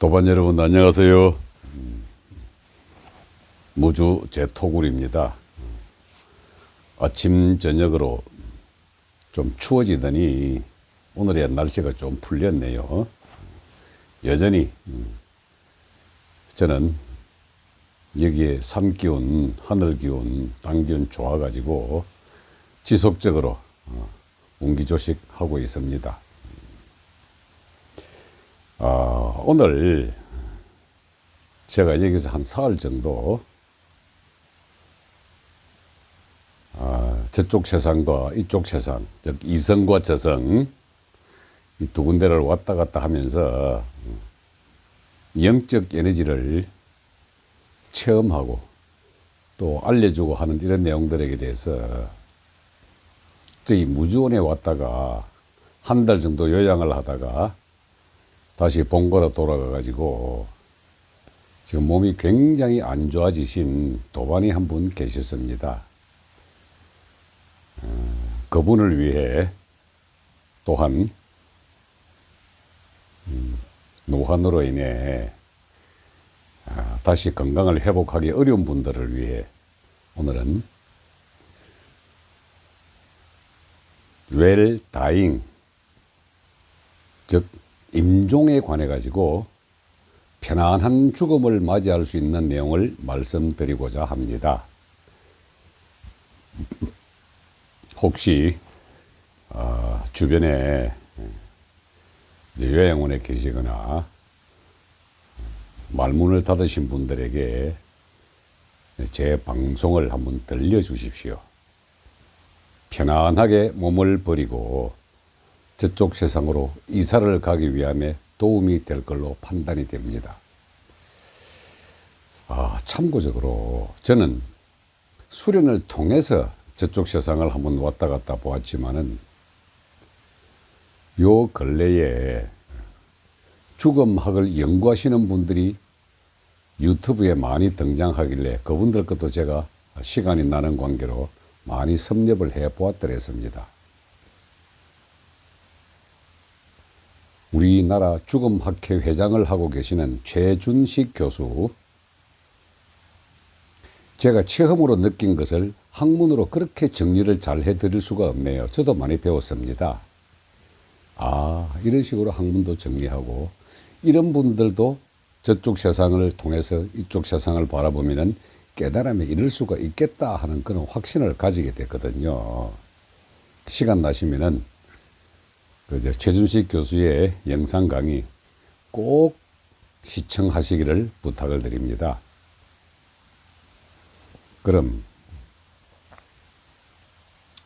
도반 여러분 안녕하세요. 무주 제토굴입니다. 아침 저녁으로 좀 추워지더니 오늘의 날씨가 좀 풀렸네요. 여전히 저는 여기에 산 기운, 하늘 기운, 땅 기운 좋아가지고 지속적으로 운기조식 하고 있습니다. 오늘 제가 여기서 한 사흘 정도 저쪽 세상과 이쪽 세상, 즉 이성과 저성 이 두 군데를 왔다 갔다 하면서 영적 에너지를 체험하고 또 알려주고 하는 이런 내용들에 대해서 저희 무주원에 왔다가 한 달 정도 요양을 하다가 다시 본거로 돌아가 가지고 지금 몸이 굉장히 안 좋아지신 도반이 한 분 계셨습니다. 그분을 위해 또한 노환으로 인해 다시 건강을 회복하기 어려운 분들을 위해 오늘은 웰다잉, 즉 임종에 관해 가지고 편안한 죽음을 맞이할 수 있는 내용을 말씀드리고자 합니다. 혹시 주변에 요양원에 계시거나 말문을 닫으신 분들에게 제 방송을 한번 들려주십시오. 편안하게 몸을 버리고 저쪽 세상으로 이사를 가기 위함에 도움이 될 걸로 판단이 됩니다. 참고적으로 저는 수련을 통해서 저쪽 세상을 한번 왔다 갔다 보았지만은 요 근래에 죽음학을 연구하시는 분들이 유튜브에 많이 등장하길래 그분들 것도 제가 시간이 나는 관계로 많이 섭렵을 해 보았더랬습니다. 우리나라 죽음학회 회장을 하고 계시는 최준식 교수, 제가 체험으로 느낀 것을 학문으로 그렇게 정리를 잘 해드릴 수가 없네요. 저도 많이 배웠습니다. 이런 식으로 학문도 정리하고 이런 분들도 저쪽 세상을 통해서 이쪽 세상을 바라보면 깨달음에 이를 수가 있겠다 하는 그런 확신을 가지게 됐거든요. 시간 나시면은 최준식 교수의 영상 강의 꼭 시청하시기를 부탁을 드립니다. 그럼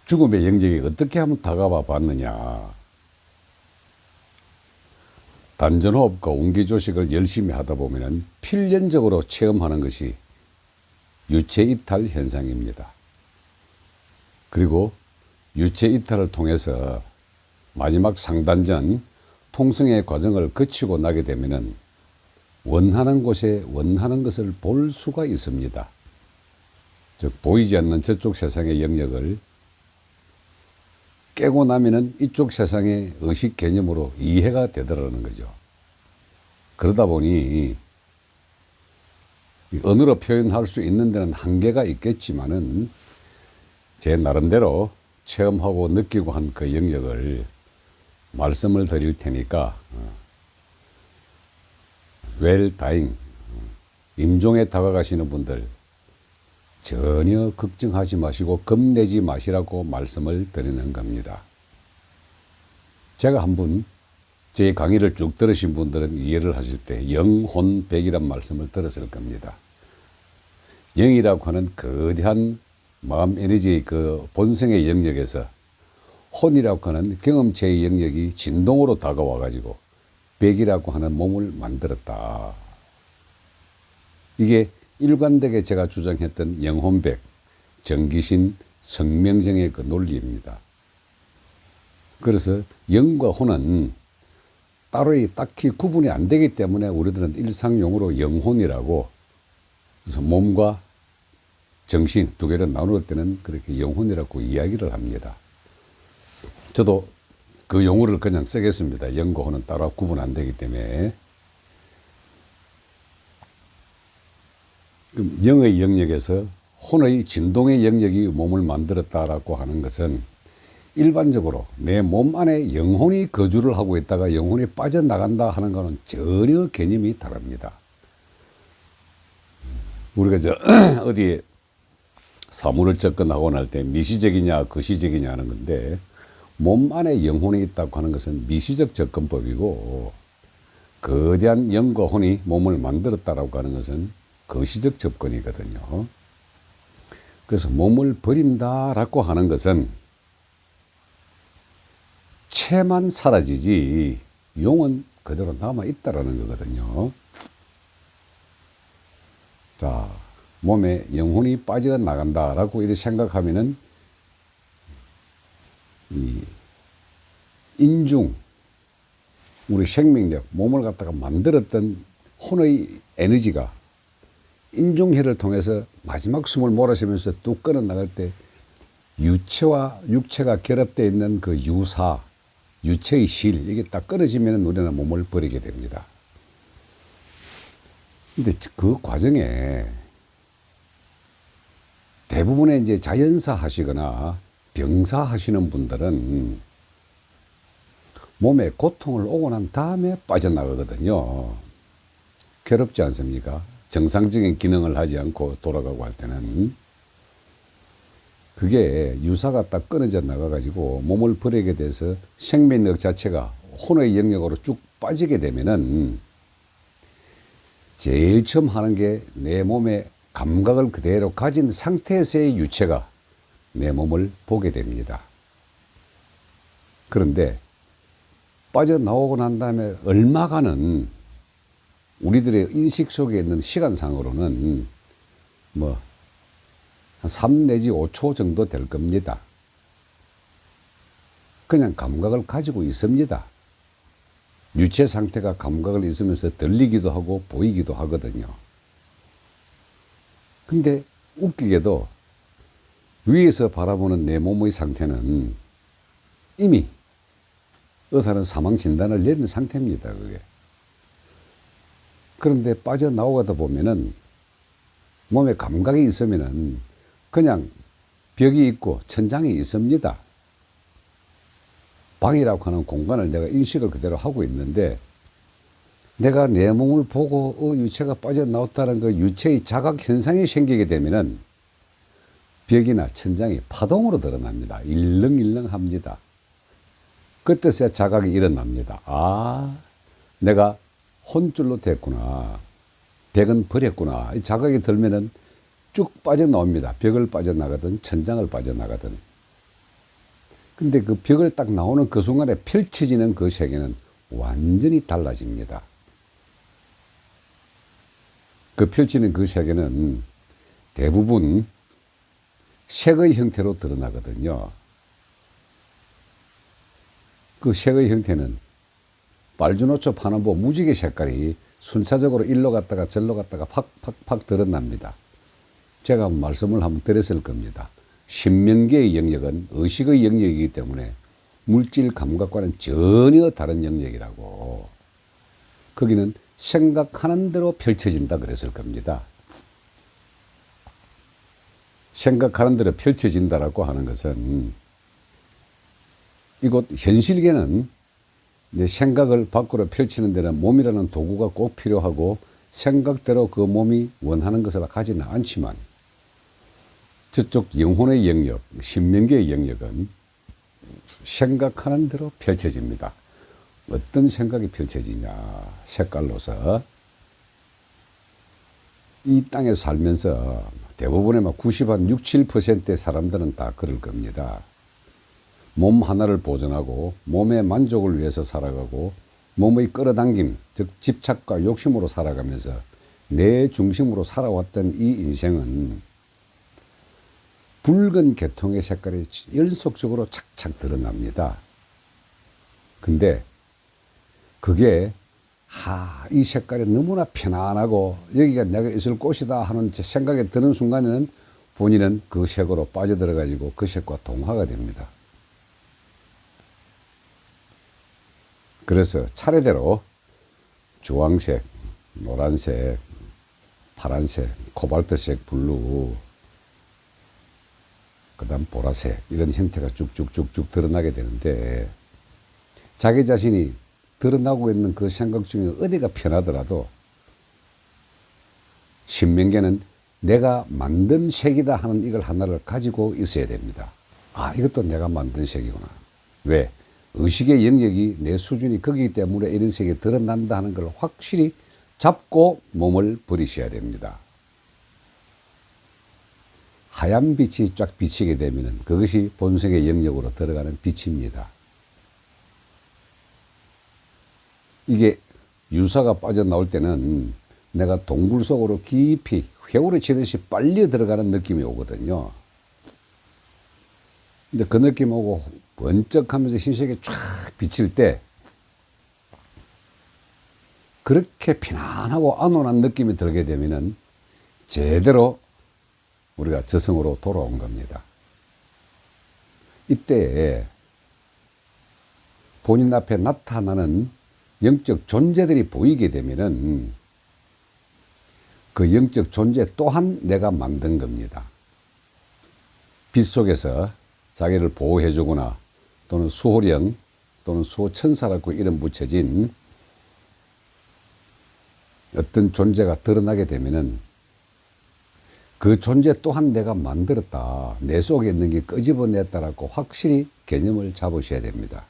죽음의 영역이 어떻게 하면 다가와 봤느냐. 단전호흡과 운기조식을 열심히 하다 보면 필연적으로 체험하는 것이 유체이탈 현상입니다. 그리고 유체이탈을 통해서 마지막 상단전 통성의 과정을 거치고 나게 되면 원하는 곳에 원하는 것을 볼 수가 있습니다. 즉 보이지 않는 저쪽 세상의 영역을 깨고 나면은 이쪽 세상의 의식 개념으로 이해가 되더라는 거죠. 그러다 보니 언어로 표현할 수 있는 데는 한계가 있겠지만은 제 나름대로 체험하고 느끼고 한 그 영역을 말씀을 드릴 테니까 웰다잉, 임종에 다가가시는 분들 전혀 걱정하지 마시고 겁내지 마시라고 말씀을 드리는 겁니다. 제가 한번 제 강의를 쭉 들으신 분들은 이해를 하실 때 영혼백이란 말씀을 들었을 겁니다. 영이라고 하는 거대한 마음 에너지의 그 본성의 영역에서 혼이라고 하는 경험체의 영역이 진동으로 다가와 가지고 백이라고 하는 몸을 만들었다. 이게 일관되게 제가 주장했던 영혼백, 정기신, 성명정의 그 논리입니다. 그래서 영과 혼은 따로 딱히 구분이 안 되기 때문에 우리들은 일상용어로 영혼이라고, 그래서 몸과 정신 두 개를 나눌 때는 그렇게 영혼이라고 이야기를 합니다. 저도 그 용어를 그냥 쓰겠습니다. 영과 혼은 따로 구분 안 되기 때문에. 그럼 영의 영역에서 혼의 진동의 영역이 몸을 만들었다라고 하는 것은 일반적으로 내 몸 안에 영혼이 거주를 하고 있다가 영혼이 빠져나간다 하는 것은 전혀 개념이 다릅니다. 우리가 어디에 사물을 접근하고 날 때 미시적이냐 거시적이냐 하는 건데, 몸 안에 영혼이 있다고 하는 것은 미시적 접근법이고, 거대한 영과 혼이 몸을 만들었다라고 하는 것은 거시적 접근이거든요. 그래서 몸을 버린다라고 하는 것은 체만 사라지지 용은 그대로 남아있다라는 거거든요. 자, 몸에 영혼이 빠져나간다라고 이렇게 생각하면은 이 인중, 우리 생명력, 몸을 갖다가 만들었던 혼의 에너지가 인중혈을 통해서 마지막 숨을 몰아쉬면서 뚝 끊어 나갈 때 유체와 육체가 결합되어 있는 그 유사, 유체의 실, 이게 딱 끊어지면 우리는 몸을 버리게 됩니다. 근데 그 과정에 대부분의 이제 자연사 하시거나 병사 하시는 분들은 몸에 고통을 오고 난 다음에 빠져나가거든요. 괴롭지 않습니까? 정상적인 기능을 하지 않고 돌아가고 할 때는. 그게 유사가 딱 끊어져 나가가지고 몸을 버리게 돼서 생명력 자체가 혼의 영역으로 쭉 빠지게 되면은 제일 처음 하는 게 내 몸의 감각을 그대로 가진 상태에서의 유체가 내 몸을 보게 됩니다. 그런데 빠져나오고 난 다음에 얼마간은 우리들의 인식 속에 있는 시간상으로는 뭐 한 3 내지 5초 정도 될 겁니다. 그냥 감각을 가지고 있습니다. 유체 상태가 감각을 있으면서 들리기도 하고 보이기도 하거든요. 근데 웃기게도 위에서 바라보는 내 몸의 상태는 이미 의사는 사망 진단을 내린 상태입니다. 그게. 그런데 빠져나오다 보면은 몸에 감각이 있으면은 그냥 벽이 있고 천장이 있습니다. 방이라고 하는 공간을 내가 인식을 그대로 하고 있는데, 내가 내 몸을 보고 유체가 빠져나왔다는 그 유체의 자각 현상이 생기게 되면은 벽이나 천장이 파동으로 드러납니다. 일렁일렁합니다. 그때서야 자각이 일어납니다. 아, 내가 혼줄로 됐구나. 벽은 버렸구나. 이 자각이 들면은 쭉 빠져나옵니다. 벽을 빠져나가든 천장을 빠져나가든. 근데 그 벽을 딱 나오는 그 순간에 펼쳐지는 그 세계는 완전히 달라집니다. 그 펼치는 그 세계는 대부분 색의 형태로 드러나거든요. 그 색의 형태는 빨주노초 파남보 무지개 색깔이 순차적으로 일로 갔다가 절로 갔다가 팍팍팍 드러납니다. 제가 말씀을 한번 드렸을 겁니다. 신명계의 영역은 의식의 영역이기 때문에 물질 감각과는 전혀 다른 영역이라고. 거기는 생각하는 대로 펼쳐진다 그랬을 겁니다. 생각하는 대로 펼쳐진다라고 하는 것은 이곳 현실계는 내 생각을 밖으로 펼치는 데는 몸이라는 도구가 꼭 필요하고 생각대로 그 몸이 원하는 것을 가지는 않지만, 저쪽 영혼의 영역, 신명계의 영역은 생각하는 대로 펼쳐집니다. 어떤 생각이 펼쳐지냐, 색깔로서. 이 땅에 살면서 대부분의 90, 67%의 사람들은 다 그럴 겁니다. 몸 하나를 보존하고 몸의 만족을 위해서 살아가고 몸의 끌어당김, 즉 집착과 욕심으로 살아가면서 내 중심으로 살아왔던 이 인생은 붉은 계통의 색깔이 연속적으로 착착 드러납니다. 근데 그게 이 색깔이 너무나 편안하고 여기가 내가 있을 곳이다 하는 생각이 드는 순간에는 본인은 그 색으로 빠져들어가지고 그 색과 동화가 됩니다. 그래서 차례대로 주황색, 노란색, 파란색, 코발트색, 블루, 그 다음 보라색 이런 형태가 쭉쭉쭉쭉 드러나게 되는데 자기 자신이 드러나고 있는 그 생각 중에 어디가 편하더라도 신명계는 내가 만든 색이다 하는 이걸 하나를 가지고 있어야 됩니다. 아, 이것도 내가 만든 색이구나. 왜? 의식의 영역이 내 수준이 거기 때문에 이런 색이 드러난다 하는 걸 확실히 잡고 몸을 버리셔야 됩니다. 하얀 빛이 쫙 비치게 되면 그것이 본성의 영역으로 들어가는 빛입니다. 이게 유사가 빠져나올 때는 내가 동굴 속으로 깊이 회오리 치듯이 빨려 들어가는 느낌이 오거든요. 근데 그 느낌 오고 번쩍하면서 흰색이 쫙 비칠 때 그렇게 편안하고 안온한 느낌이 들게 되면은 제대로 우리가 저승으로 돌아온 겁니다. 이때 본인 앞에 나타나는 영적 존재들이 보이게 되면은 그 영적 존재 또한 내가 만든 겁니다. 빛 속에서 자기를 보호해 주거나 또는 수호령 또는 수호천사라고 이름 붙여진 어떤 존재가 드러나게 되면은 그 존재 또한 내가 만들었다. 내 속에 있는 게 끄집어냈다라고 확실히 개념을 잡으셔야 됩니다.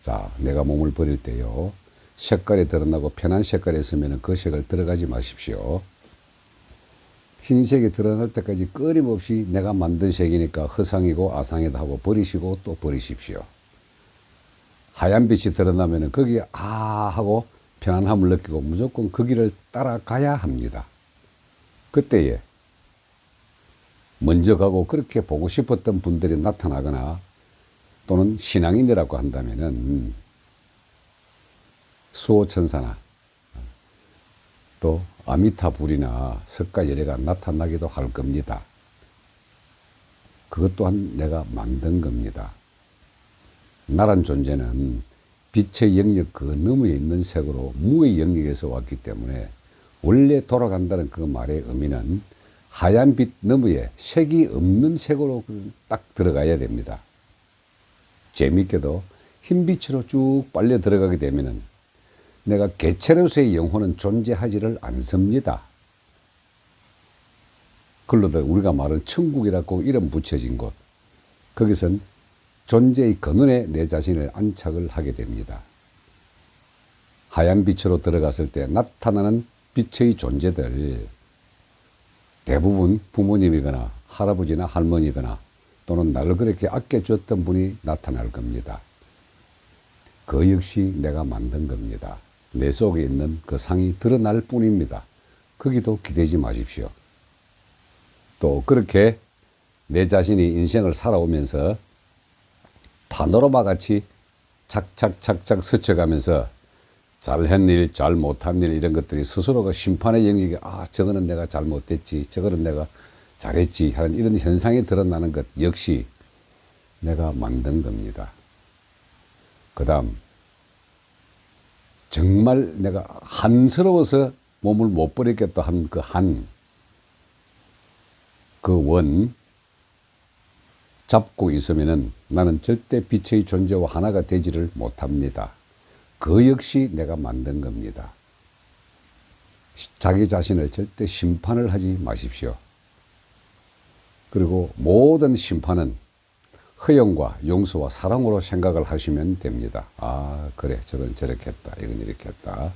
자, 내가 몸을 버릴 때요. 색깔이 드러나고 편한 색깔이 있으면 그 색을 들어가지 마십시오. 흰색이 드러날 때까지 끊임없이 내가 만든 색이니까 허상이고 아상이다 하고 버리시고 또 버리십시오. 하얀 빛이 드러나면 거기에 아 하고 편안함을 느끼고 무조건 그 길을 따라가야 합니다. 그때에 먼저 가고 그렇게 보고 싶었던 분들이 나타나거나 또는 신앙인이라고 한다면은 수호천사나 또 아미타불이나 석가열애가 나타나기도 할 겁니다. 그것 또한 내가 만든 겁니다. 나란 존재는 빛의 영역 그 너머에 있는 색으로 무의 영역에서 왔기 때문에 원래 돌아간다는 그 말의 의미는 하얀 빛 너머에 색이 없는 색으로 딱 들어가야 됩니다. 재미있게도 흰 빛으로 쭉 빨려 들어가게 되면은 내가 개체로서의 영혼은 존재하지를 않습니다. 그러다 우리가 말하는 천국이라고 이름 붙여진 곳, 거기선 존재의 근원에 내 자신을 안착을 하게 됩니다. 하얀 빛으로 들어갔을 때 나타나는 빛의 존재들, 대부분 부모님이거나 할아버지나 할머니거나 또는 나를 그렇게 아껴줬던 분이 나타날 겁니다. 그 역시 내가 만든 겁니다. 내 속에 있는 그 상이 드러날 뿐입니다. 거기도 기대지 마십시오. 또 그렇게 내 자신이 인생을 살아오면서 파노라마 같이 착착착착 스쳐가면서 잘한 일, 잘 못한 일 이런 것들이 스스로가 심판의 영역에 아 저거는 내가 잘못됐지, 저거는 내가 잘했지 하는 이런 현상이 드러나는 것 역시 내가 만든 겁니다. 그 다음 정말 내가 한스러워서 몸을 못 버리겠다 한 그 원 잡고 있으면은 나는 절대 빛의 존재와 하나가 되지를 못합니다. 그 역시 내가 만든 겁니다. 자기 자신을 절대 심판을 하지 마십시오. 그리고 모든 심판은 허용과 용서와 사랑으로 생각을 하시면 됩니다. 아, 그래, 저건 저렇게 했다, 이건 이렇게 했다.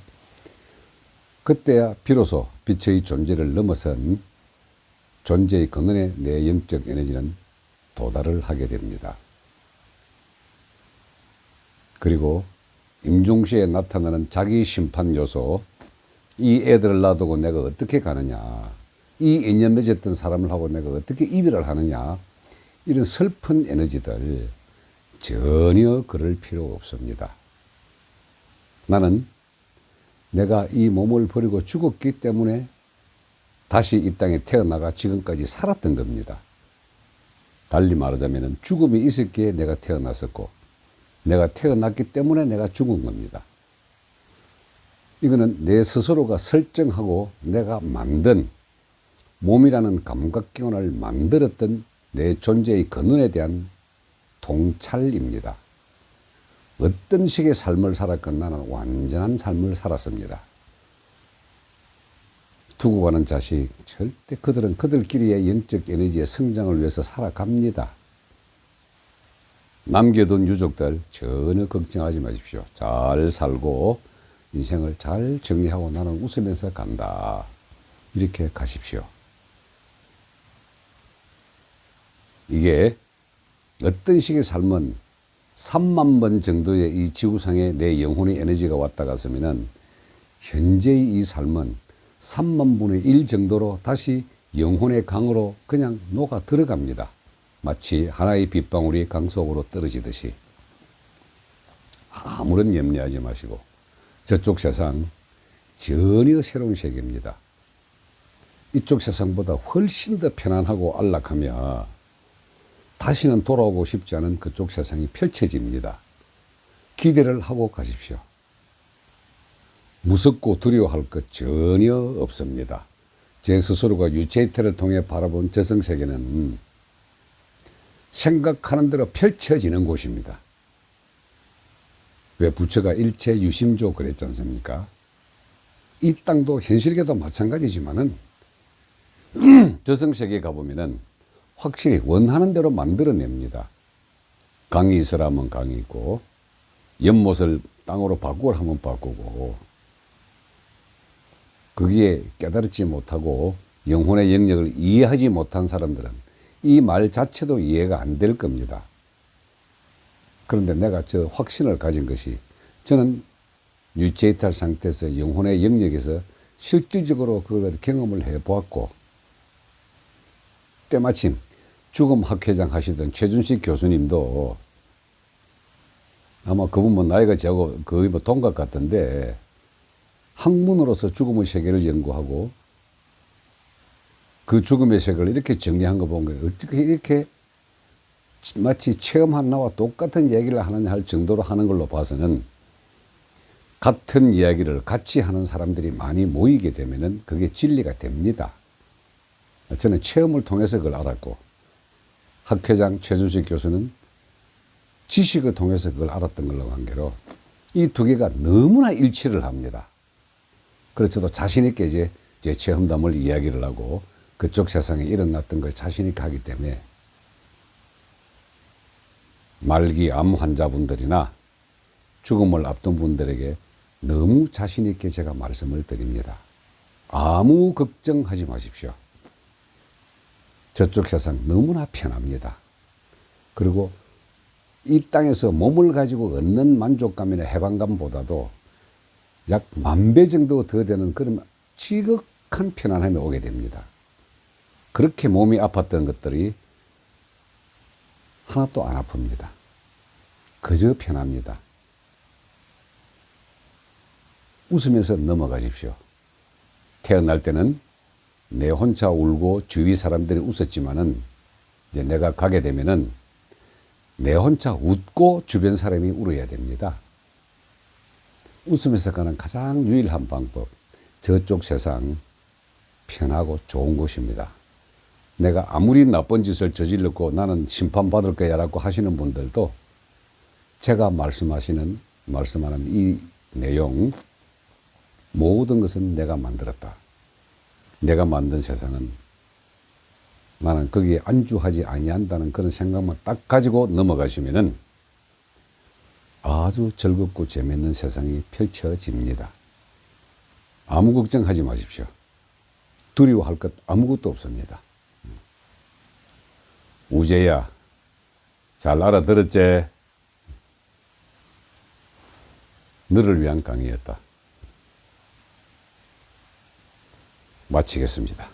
그때야 비로소 빛의 존재를 넘어선 존재의 근원에 내 영적 에너지는 도달을 하게 됩니다. 그리고 임종시에 나타나는 자기 심판 요소, 이 애들을 놔두고 내가 어떻게 가느냐, 이 인연 맺었던 사람을 하고 내가 어떻게 이별을 하느냐, 이런 슬픈 에너지들 전혀 그럴 필요 없습니다. 나는 내가 이 몸을 버리고 죽었기 때문에 다시 이 땅에 태어나가 지금까지 살았던 겁니다. 달리 말하자면 죽음이 있었기에 내가 태어났었고 내가 태어났기 때문에 내가 죽은 겁니다. 이거는 내 스스로가 설정하고 내가 만든 몸이라는 감각기관을 만들었던 내 존재의 근원에 대한 통찰입니다. 어떤 식의 삶을 살았건 나는 완전한 삶을 살았습니다. 두고 가는 자식, 절대 그들은 그들끼리의 영적 에너지의 성장을 위해서 살아갑니다. 남겨둔 유족들 전혀 걱정하지 마십시오. 잘 살고 인생을 잘 정리하고 나는 웃으면서 간다. 이렇게 가십시오. 이게 어떤 식의 삶은 3만 번 정도의 이 지구상에 내 영혼의 에너지가 왔다 갔으면은 현재의 이 삶은 3만 분의 1 정도로 다시 영혼의 강으로 그냥 녹아 들어갑니다. 마치 하나의 빗방울이 강 속으로 떨어지듯이. 아무런 염려하지 마시고 저쪽 세상 전혀 새로운 세계입니다. 이쪽 세상보다 훨씬 더 편안하고 안락하며 다시는 돌아오고 싶지 않은 그쪽 세상이 펼쳐집니다. 기대를 하고 가십시오. 무섭고 두려워할 것 전혀 없습니다. 제 스스로가 유체이태를 통해 바라본 저승세계는 생각하는 대로 펼쳐지는 곳입니다. 왜 부처가 일체 유심조 그랬지 않습니까? 이 땅도 현실계도 마찬가지지만은 저승세계에 가보면은 확실히 원하는 대로 만들어냅니다. 강이 있으라면 강이 있고 연못을 땅으로 바꾸라 하면 바꾸고 거기에 깨달지 못하고 영혼의 영역을 이해하지 못한 사람들은 이 말 자체도 이해가 안 될 겁니다. 그런데 내가 저 확신을 가진 것이 저는 유체이탈 상태에서 영혼의 영역에서 실질적으로 그걸 경험을 해보았고 때마침 죽음 학회장 하시던 최준식 교수님도 아마 그분 뭐 나이가 저하고 거의 뭐 동갑 같던데 학문으로서 죽음의 세계를 연구하고 그 죽음의 세계를 이렇게 정리한 거 보면 어떻게 이렇게 마치 체험한 나와 똑같은 얘기를 하느냐 할 정도로 하는 걸로 봐서는 같은 이야기를 같이 하는 사람들이 많이 모이게 되면은 그게 진리가 됩니다. 저는 체험을 통해서 그걸 알았고 학회장 최준식 교수는 지식을 통해서 그걸 알았던 걸로 관계로 이 두 개가 너무나 일치를 합니다. 그래서 저도 자신 있게 이제 제 체험담을 이야기를 하고 그쪽 세상에 일어났던 걸 자신 있게 하기 때문에 말기 암 환자분들이나 죽음을 앞둔 분들에게 너무 자신 있게 제가 말씀을 드립니다. 아무 걱정하지 마십시오. 저쪽 세상 너무나 편합니다. 그리고 이 땅에서 몸을 가지고 얻는 만족감이나 해방감보다도 약 10,000배 정도 더 되는 그런 지극한 편안함이 오게 됩니다. 그렇게 몸이 아팠던 것들이 하나도 안 아픕니다. 그저 편합니다. 웃으면서 넘어가십시오. 태어날 때는 내 혼자 울고 주위 사람들이 웃었지만은 이제 내가 가게 되면은 내 혼자 웃고 주변 사람이 울어야 됩니다. 웃으면서 가는 가장 유일한 방법, 저쪽 세상 편하고 좋은 곳입니다. 내가 아무리 나쁜 짓을 저질렀고 나는 심판받을 거야 라고 하시는 분들도 제가 말씀하는 이 내용 모든 것은 내가 만들었다. 내가 만든 세상은 나는 거기에 안주하지 아니한다는 그런 생각만 딱 가지고 넘어가시면은 아주 즐겁고 재미있는 세상이 펼쳐집니다. 아무 걱정하지 마십시오. 두려워할 것 아무것도 없습니다. 우재야, 잘 알아들었지? 너를 위한 강의였다. 마치겠습니다.